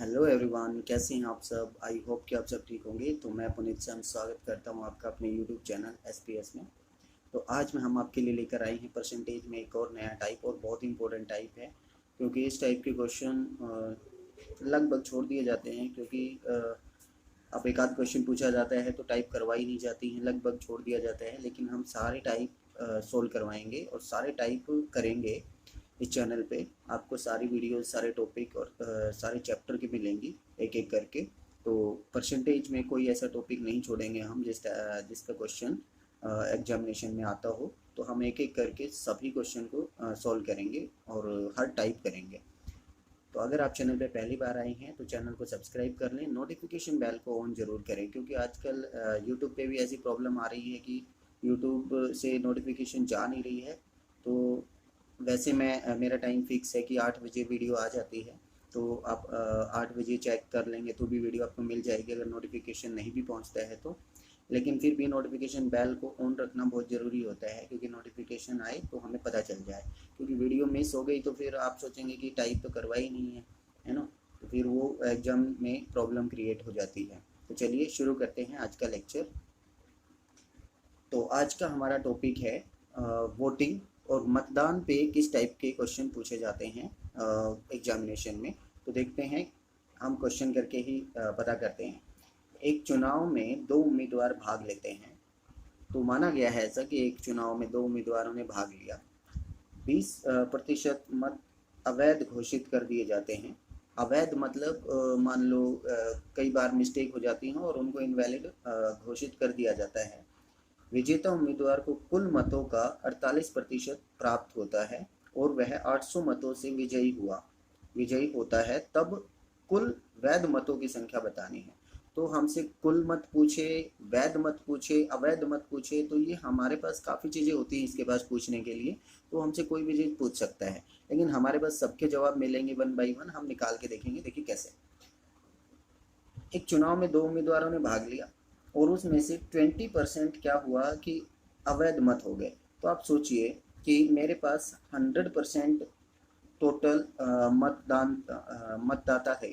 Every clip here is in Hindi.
हेलो एवरीवन, कैसे हैं आप सब। आई होप कि आप सब ठीक होंगे। तो मैं पुनीत चंद स्वागत करता हूं आपका अपने यूट्यूब चैनल एसपीएस में। तो आज में हम आपके लिए लेकर आए हैं परसेंटेज में एक और नया टाइप, और बहुत इंपॉर्टेंट टाइप है क्योंकि इस टाइप के क्वेश्चन लगभग छोड़ दिए जाते हैं, क्योंकि अब एक आध क्वेश्चन पूछा जाता है तो टाइप करवाई नहीं जाती हैं, लगभग छोड़ दिया जाता है। लेकिन हम सारे टाइप सोल्व करवाएंगे और सारे टाइप करेंगे इस चैनल पे। आपको सारी वीडियोस, सारे टॉपिक और सारे चैप्टर की मिलेंगी एक एक करके। तो परसेंटेज में कोई ऐसा टॉपिक नहीं छोड़ेंगे हम जिसका क्वेश्चन एग्जामिनेशन में आता हो। तो हम एक एक करके सभी क्वेश्चन को सॉल्व करेंगे और हर टाइप करेंगे। तो अगर आप चैनल पे पहली बार आए हैं तो चैनल को सब्सक्राइब कर लें, नोटिफिकेशन बेल को ऑन ज़रूर करें, क्योंकि आजकल यूट्यूब पे भी ऐसी प्रॉब्लम आ रही है कि यूट्यूब से नोटिफिकेशन जा नहीं रही है। तो वैसे मेरा टाइम फिक्स है कि 8 बजे वीडियो आ जाती है। तो आप 8 बजे चेक कर लेंगे तो भी वीडियो आपको मिल जाएगी, अगर नोटिफिकेशन नहीं भी पहुंचता है तो। लेकिन फिर भी नोटिफिकेशन बेल को ऑन रखना बहुत ज़रूरी होता है, क्योंकि नोटिफिकेशन आए तो हमें पता चल जाए। क्योंकि वीडियो मिस हो गई तो फिर आप सोचेंगे कि टाइप तो करवा ही नहीं है ना। तो फिर वो एग्ज़ाम में प्रॉब्लम क्रिएट हो जाती है। तो चलिए शुरू करते हैं आज का लेक्चर। तो आज का हमारा टॉपिक है वोटिंग और मतदान पे किस टाइप के क्वेश्चन पूछे जाते हैं एग्जामिनेशन में। तो देखते हैं, हम क्वेश्चन करके ही पता करते हैं। एक चुनाव में दो उम्मीदवार भाग लेते हैं। तो माना गया है ऐसा कि एक चुनाव में दो उम्मीदवारों ने भाग लिया। 20% मत अवैध घोषित कर दिए जाते हैं। अवैध मतलब मान लो कई बार मिस्टेक हो जाती है और उनको इनवैलिड घोषित कर दिया जाता है। विजेता उम्मीदवार को कुल मतों का 48% प्राप्त होता है और वह 800 मतों से विजयी होता है। तब कुल वैध मतों की संख्या बतानी है। तो हमसे कुल मत पूछे, वैध मत पूछे, अवैध मत पूछे, तो ये हमारे पास काफ़ी चीज़ें होती हैं इसके पास पूछने के लिए। तो हमसे कोई भी चीज़ पूछ सकता है, लेकिन हमारे पास सबके जवाब मिलेंगे वन बाई वन। हम निकाल के देखेंगे। देखिए कैसे। एक चुनाव में दो उम्मीदवारों ने भाग लिया और उसमें से 20% क्या हुआ कि अवैध मत हो गए। तो आप सोचिए कि मेरे पास 100% टोटल मतदाता थे।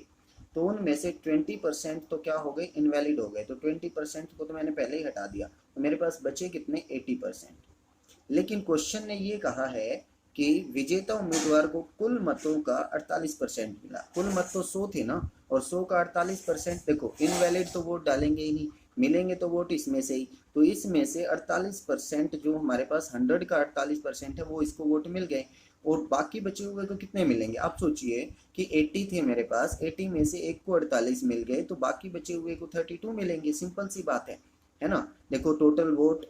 तो उनमें से 20% तो क्या हो गए, इनवैलिड हो गए। तो 20% को तो मैंने पहले ही हटा दिया, तो मेरे पास बचे कितने, 80%। लेकिन क्वेश्चन ने ये कहा है कि विजेता उम्मीदवार को कुल मतों का 48% मिला। कुल मत तो 100 थे ना, और 100 का 48%, देखो इनवैलिड तो वोट डालेंगे ही नहीं, मिलेंगे तो वोट इसमें से ही। तो इसमें से 48% जो हमारे पास 100 का 48% है वो इसको वोट मिल गए। और बाकी बचे हुए को कितने मिलेंगे। आप सोचिए कि 80 थे मेरे पास, 80 में से एक को 48 मिल गए, तो बाकी बचे हुए को 32 मिलेंगे। सिंपल सी बात है ना। देखो टोटल वोट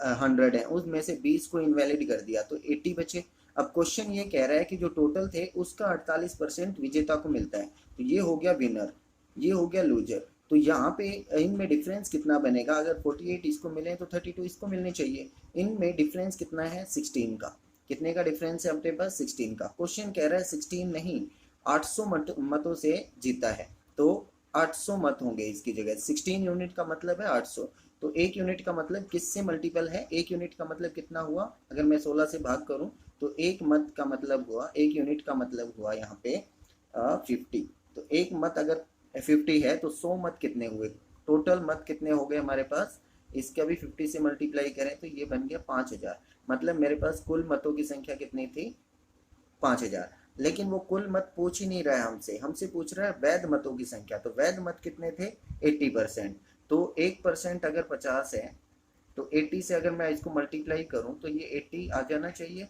100 है, उसमें से 20 को इनवैलिड कर दिया तो 80 बचे। अब क्वेश्चन ये कह रहा है कि जो टोटल थे उसका 48% विजेता को मिलता है। तो ये हो गया विनर, ये हो गया लूजर। तो यहाँ पे इनमें डिफरेंस कितना बनेगा, अगर 48 इसको मिले तो 32 इसको मिलने चाहिए। इनमें डिफरेंस कितना है, 16 का। कितने का डिफरेंस है अपने पास, 16 का। क्वेश्चन कह रहा है 16 नहीं, 800 मतों से जीता है। तो 800 मत होंगे इसकी जगह। 16 यूनिट का मतलब है 800। तो एक यूनिट का मतलब किससे मल्टीपल है, एक यूनिट का मतलब कितना हुआ, अगर मैं 16 से भाग करूं तो एक मत का मतलब हुआ, एक यूनिट का मतलब हुआ यहाँ पे 50। तो एक मत अगर 50 है तो 100 मत कितने हुए, टोटल मत कितने हो गए हमारे पास। इसका भी 50 से मल्टीप्लाई करें तो ये बन गया 5000। मतलब मेरे पास कुल मतों की संख्या कितनी थी, 5000। लेकिन वो कुल मत पूछ ही नहीं रहा है हमसे, हमसे पूछ रहा है वैध मतों की संख्या। तो वैध मत कितने थे, 80%। तो 1% अगर 50 है तो 80 से अगर मैं इसको मल्टीप्लाई करूं तो ये 80 आ जाना चाहिए।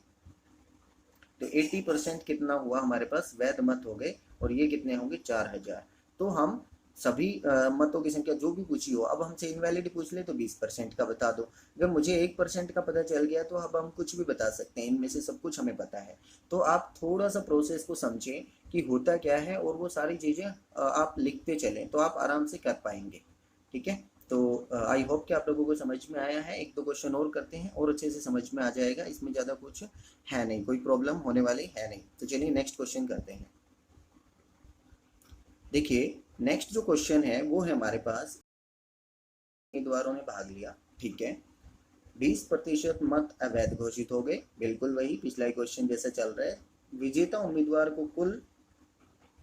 तो 80% कितना हुआ हमारे पास, वैध मत हो गए। और ये कितने होंगे, 4000। तो हम सभी मतों की संख्या जो भी पूछी हो, अब हमसे इनवैलिड पूछ ले तो 20% का बता दो। अगर मुझे 1% का पता चल गया तो अब हम कुछ भी बता सकते हैं, इनमें से सब कुछ हमें पता है। तो आप थोड़ा सा प्रोसेस को समझें कि होता क्या है, और वो सारी चीज़ें आप लिखते चलें तो आप आराम से कर पाएंगे। ठीक है। तो आई होप कि आप लोगों को समझ में आया है। एक दो क्वेश्चन और करते हैं और अच्छे से समझ में आ जाएगा। इसमें ज़्यादा कुछ है नहीं, कोई प्रॉब्लम होने वाली है नहीं। तो चलिए नेक्स्ट क्वेश्चन करते हैं। देखिए नेक्स्ट जो क्वेश्चन है वो है हमारे पास, उम्मीदवारों ने भाग लिया, ठीक है। 20% मत अवैध घोषित हो गए, बिल्कुल वही पिछला क्वेश्चन जैसा चल रहा है। विजेता उम्मीदवार को कुल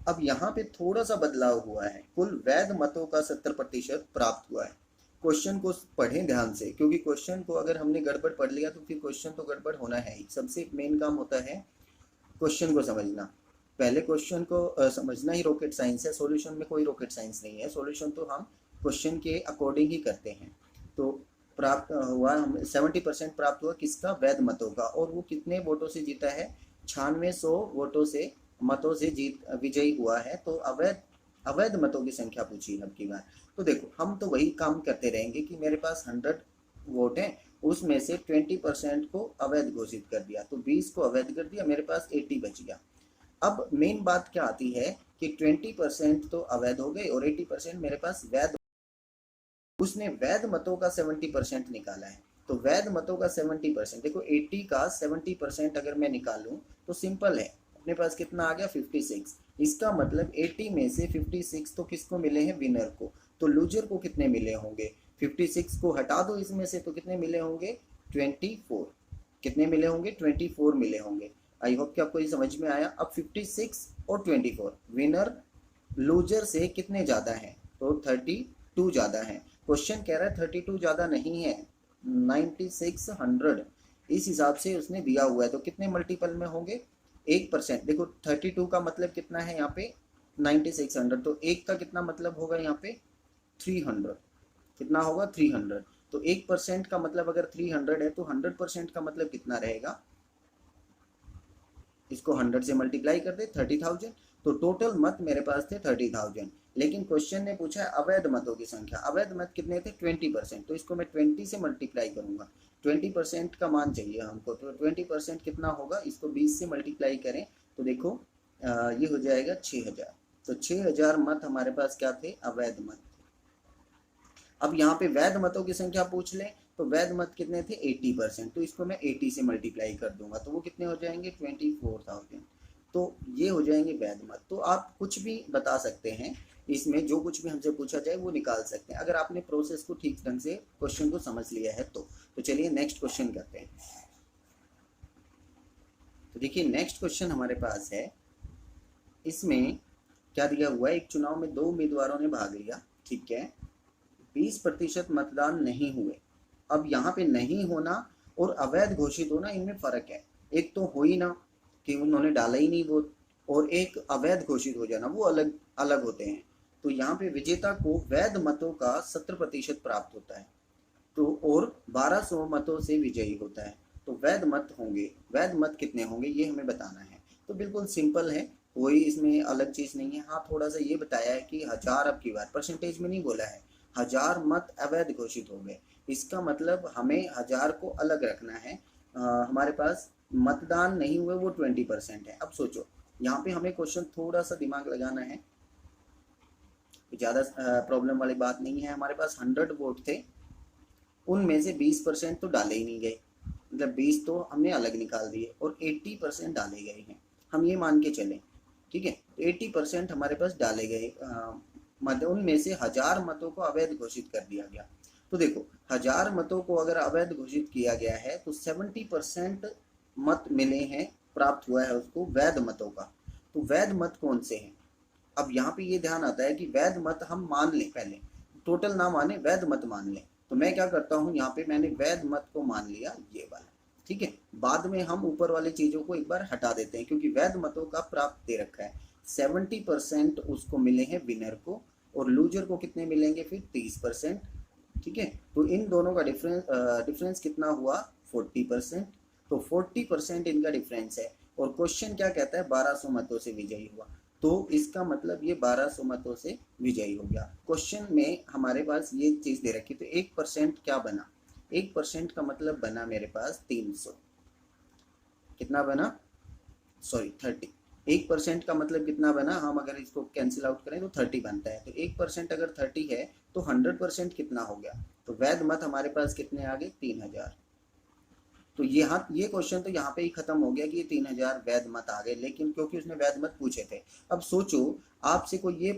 अब यहाँ पे थोड़ा सा बदलाव हुआ है, कुल वैध मतों का 70% प्राप्त हुआ है। क्वेश्चन को पढ़ें ध्यान से, क्योंकि क्वेश्चन को अगर हमने गड़बड़ पढ़ लिया तो फिर क्वेश्चन तो गड़बड़ होना है ही। सबसे मेन काम होता है क्वेश्चन को समझना। पहले क्वेश्चन को समझना ही रॉकेट साइंस है। सॉल्यूशन में कोई रॉकेट साइंस नहीं है, सॉल्यूशन तो हम क्वेश्चन के अकॉर्डिंग ही करते हैं। तो प्राप्त हुआ, हम 70% प्राप्त हुआ किसका, वैध मतों का। और वो कितने वोटों से जीता है, 9600 वोटों से, मतों से जीत विजयी हुआ है। तो अवैध मतों की संख्या पूछी अब की बार। तो देखो हम तो वही काम करते रहेंगे कि मेरे पास 100 वोट हैं, उसमें से 20% को अवैध घोषित कर दिया, तो 20 को अवैध कर दिया, मेरे पास 80 बच गया। अब मेन बात क्या आती है कि 20% तो अवैध हो गए और 80% मेरे पास वैध। उसने वैध मतों का 70% निकाला है। तो वैध मतों का 70%, देखो 80 का 70% अगर मैं निकालूं तो सिंपल है, अपने पास कितना आ गया, 56। इसका मतलब 80 में से 56 तो किसको मिले हैं, विनर को। तो लूजर को कितने मिले होंगे, 56 को हटा दो इसमें से, तो कितने मिले होंगे, 24। कितने मिले होंगे, 24 मिले होंगे। आई होप कि आपको ये समझ में आया। अब 56 और 24, विनर लूजर से कितने ज़्यादा हैं, तो 32 ज़्यादा हैं। क्वेश्चन कह रहा है 32 ज़्यादा नहीं है, 9600 इस हिसाब से उसने दिया हुआ है। तो कितने मल्टीपल में होंगे, 1%। देखो 32 का मतलब कितना है यहाँ पे, 9600, तो एक का कितना मतलब होगा यहाँ पे, 300। कितना होगा, 300। तो 1% का मतलब अगर 300 है तो 100% का मतलब कितना रहेगा, इसको 100 से मल्टीप्लाई कर दे, 30,000। तो टोटल मत मेरे पास थे 30,000, लेकिन क्वेश्चन ने पूछा है अवैध मतों की संख्या। अवैध मत कितने थे, 20%। तो इसको मैं 20 से मल्टीप्लाई करूंगा, 20% का मान चाहिए हमको। तो 20% कितना होगा, इसको 20 से मल्टीप्लाई करें तो देखो ये हो जाएगा 6000। तो 6000 मत हमारे पास क्या थे, अवैध मत। अब यहाँ पे वैध मतों की संख्या पूछ लें तो वैध मत कितने थे, 80%। तो इसको मैं 80 से मल्टीप्लाई कर दूंगा, तो वो कितने हो जाएंगे, 24,000। तो ये हो जाएंगे वैध मत। तो आप कुछ भी बता सकते हैं इसमें, जो कुछ भी हमसे पूछा जाए वो निकाल सकते हैं, अगर आपने प्रोसेस को ठीक ढंग से क्वेश्चन को समझ लिया है तो चलिए नेक्स्ट क्वेश्चन करते हैं। तो देखिए नेक्स्ट क्वेश्चन हमारे पास है, इसमें क्या दिया हुआ है, एक चुनाव में 2 उम्मीदवारों ने भाग लिया, ठीक है, 20% मतदान नहीं हुए। अब यहाँ पे नहीं होना और अवैध घोषित होना, इनमें फर्क है। एक तो हो ही ना कि उन्होंने डाला ही नहीं वोट, और एक अवैध घोषित हो जाना, वो अलग अलग होते हैं। तो यहाँ पे विजेता को वैध मतों का 70% प्राप्त होता है, तो और 1200 मतों से विजयी होता है। तो वैध मत होंगे, वैध मत कितने होंगे ये हमें बताना है। तो बिल्कुल सिंपल है, कोई इसमें अलग चीज़ नहीं है। हाँ थोड़ा सा ये बताया है कि 1000, अब की बार परसेंटेज में नहीं बोला है, 1000 मत अवैध घोषित हो गए। इसका मतलब हमें 1000 को अलग रखना है। हमारे पास मतदान नहीं हुए वो 20% है। अब सोचो यहाँ पे हमें क्वेश्चन थोड़ा सा दिमाग लगाना है, ज़्यादा प्रॉब्लम वाली बात नहीं है। हमारे पास 100 वोट थे, उनमें से 20% तो डाले ही नहीं गए, मतलब 20 तो हमने अलग निकाल दिए, और 80% डाले गए हैं, हम ये मान के चलें, ठीक है। तो 80% हमारे पास डाले गए मत, उनमें से 1000 मतों को अवैध घोषित कर दिया गया। तो देखो 1000 मतों को अगर अवैध घोषित किया गया है तो 70% मत मिले हैं, प्राप्त हुआ है उसको वैध मतों का। तो वैध मत कौन से हैं, अब यहाँ पे ये ध्यान आता है कि वैध मत हम मान लें, पहले टोटल ना माने, वैध मत मान लें। तो मैं क्या करता हूँ, यहाँ पे मैंने वैध मत को मान लिया, ये वाला, ठीक है। बाद में हम ऊपर वाली चीज़ों को एक बार हटा देते हैं, क्योंकि वैध मतों का प्राप्त दे रखा है, 70% उसको मिले हैं विनर को, और लूजर को कितने मिलेंगे फिर, 30%, ठीक है। तो इन दोनों का डिफरेंस कितना हुआ, 40%। तो 40% इनका डिफरेंस है, और क्वेश्चन क्या कहता है, 1200 मतों से विजयी हुआ। तो इसका मतलब ये 1200 मतों से विजयी हो गया। क्वेश्चन में हमारे पास ये चीज़ दे रखी, तो 1% क्या बना, 1% का मतलब बना मेरे पास 300। कितना बना, सॉरी 30। 1% का मतलब कितना बना, हम अगर इसको कैंसिल आउट करें तो 30 बनता है। तो 1% अगर 30 है तो 100% कितना हो गया, तो वैध मत हमारे पास कितने आ गए, 3000। तो यहाँ ये क्वेश्चन तो यहाँ पे ही खत्म हो गया कि ये 3000 वैध मत आ गए, लेकिन क्योंकि उसने वैध मत पूछे थे। अब सोचो आपसे कोई ये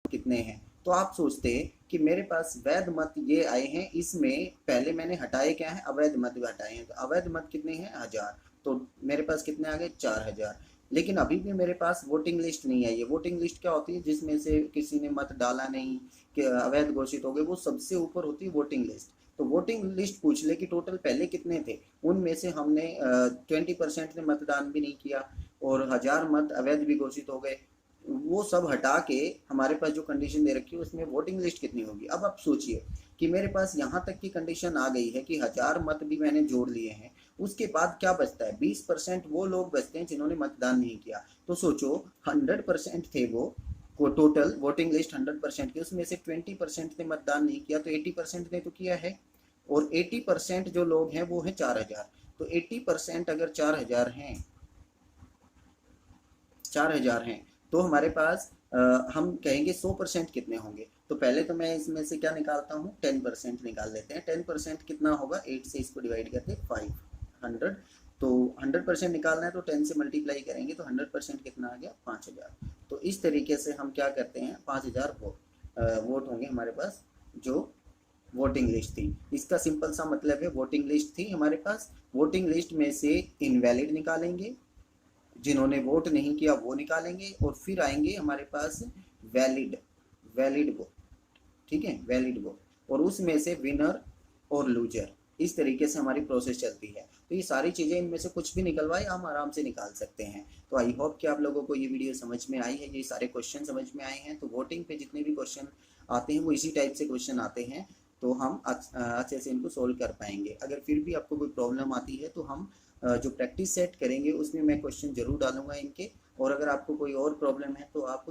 कितने हैं, तो आप सोचते कि मेरे पास वैध मत ये आए हैं, इसमें पहले मैंने हटाए क्या है, अवैध मत भी हटाए हैं। तो अवैध मत कितने हैं, 1000। तो मेरे पास कितने आ गए, 4000। लेकिन अभी भी मेरे पास वोटिंग लिस्ट नहीं है। ये वोटिंग लिस्ट क्या होती है, जिसमें से किसी ने मत डाला नहीं, कि अवैध घोषित हो गए, वो सबसे ऊपर होती है वोटिंग लिस्ट। तो वोटिंग लिस्ट पूछ ले कि टोटल पहले कितने थे, उनमें से हमने 20% ने मतदान भी नहीं किया और 1000 मत अवैध भी घोषित हो गए, वो सब हटा के हमारे पास जो कंडीशन दे रखी है उसमें वोटिंग लिस्ट कितनी होगी। अब आप सोचिए कि मेरे पास यहाँ तक की कंडीशन आ गई है कि 1000 मत भी मैंने जोड़ लिए हैं, उसके बाद क्या बचता है, 20% वो लोग बचते हैं जिन्होंने मतदान नहीं किया। तो सोचो 100% थे वो टोटल वोटिंग लिस्ट 100% की, उसमें से 20% ने मतदान नहीं किया, तो 80% ने तो किया है। और 80% जो लोग हैं वो है 4000। तो 80% अगर 4000 हैं, 4000 हैं, तो हमारे पास हम कहेंगे 100% कितने होंगे। तो पहले तो मैं इसमें से क्या निकालता हूँ, 10% निकाल लेते हैं। 10% कितना होगा, 8 से इसको डिवाइड करके 500। तो 100% निकालना है तो 10 से मल्टीप्लाई करेंगे, तो 100% कितना आ गया, 5000। तो इस तरीके से हम क्या करते हैं, 5000 वोट होंगे हमारे पास जो वोटिंग लिस्ट थी। इसका सिंपल सा मतलब है, वोटिंग लिस्ट थी हमारे पास, वोटिंग लिस्ट में से इनवैलिड निकालेंगे, जिन्होंने वोट नहीं किया वो निकालेंगे, और फिर आएंगे हमारे पास वैलिड, वैलिड वोट, ठीक है, वैलिड वोट, और उसमें से विनर और लूजर। इस तरीके से हमारी प्रोसेस चलती है। तो ये सारी चीज़ें, इनमें से कुछ भी निकलवाए हम आराम से निकाल सकते हैं। तो आई होप कि आप लोगों को ये वीडियो समझ में आई है, ये सारे क्वेश्चन समझ में आए हैं। तो वोटिंग पे जितने भी क्वेश्चन आते हैं वो इसी टाइप से क्वेश्चन आते हैं, तो हम अच्छे से इनको सोल्व कर पाएंगे। अगर फिर भी आपको कोई प्रॉब्लम आती है तो हम जो प्रैक्टिस सेट करेंगे उसमें मैं क्वेश्चन जरूर डालूंगा इनके। और अगर आपको कोई और प्रॉब्लम है तो आप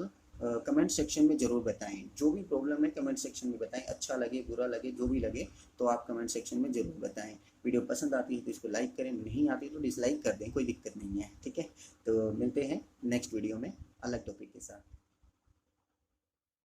कमेंट सेक्शन में ज़रूर बताएं, जो भी प्रॉब्लम है कमेंट सेक्शन में बताएं, अच्छा लगे बुरा लगे जो भी लगे तो आप कमेंट सेक्शन में ज़रूर बताएं। वीडियो पसंद आती है तो इसको लाइक करें, नहीं आती तो डिसलाइक कर दें, कोई दिक्कत नहीं है, ठीक है। तो मिलते हैं नेक्स्ट वीडियो में अलग टॉपिक के साथ।